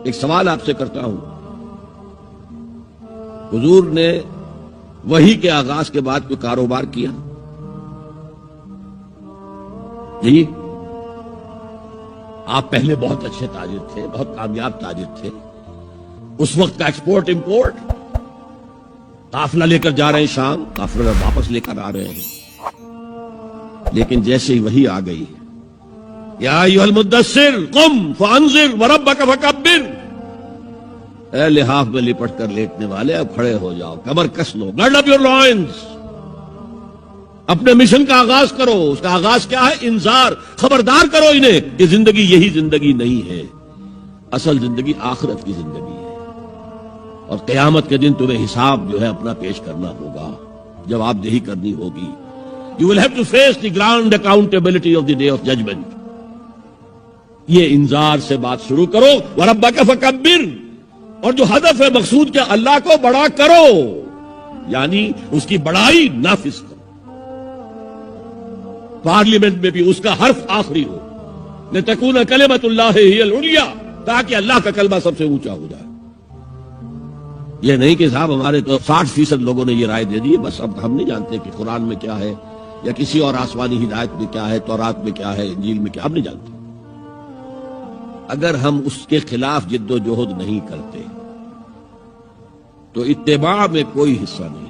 ایک سوال آپ سے کرتا ہوں، حضور نے وحی کے آغاز کے بعد کوئی کاروبار کیا؟ جی، آپ پہلے بہت اچھے تاجر تھے، بہت کامیاب تاجر تھے، اس وقت کا ایکسپورٹ امپورٹ، قافلہ لے کر جا رہے ہیں شام، قافلہ واپس لے کر آ رہے ہیں، لیکن جیسے ہی وحی آ گئی، یا ایھا المدثر قم فانذر وربک فکبر، اے لحاف میں لپٹ کر لیٹنے والے اب کھڑے ہو جاؤ، کمر کس لو، گرڈ اپ یور لائنز، اپنے مشن کا آغاز کرو۔ اس کا آغاز کیا ہے؟ انذار، خبردار کرو انہیں کہ زندگی یہی زندگی نہیں ہے، اصل زندگی آخرت کی زندگی ہے، اور قیامت کے دن تمہیں حساب جو ہے اپنا پیش کرنا ہوگا، جواب دہی کرنی ہوگی۔ You will have to face the grand accountability of the day of judgment۔ یہ انذار سے بات شروع کرو، وَرَبَّكَ فَكَبِّرْ، اور جو ہدف ہے مقصود کیا، اللہ کو بڑا کرو، یعنی اس کی بڑائی نافذ کرو۔ پارلیمنٹ میں بھی اس کا حرف آخری ہو، لِتَكُونَ كَلِمَةُ اللَّهِ هِيَ الْعُلْيَا، تاکہ اللہ کا کلمہ سب سے اونچا ہو جائے۔ یہ نہیں کہ صاحب ہمارے تو 60% لوگوں نے یہ رائے دے دی، بس اب ہم نہیں جانتے کہ قرآن میں کیا ہے یا کسی اور آسمانی ہدایت میں کیا ہے، تورات میں کیا ہے، انجیل میں کیا، ہم نہیں جانتے۔ اگر ہم اس کے خلاف جد و جہد نہیں کرتے تو اتباع میں کوئی حصہ نہیں۔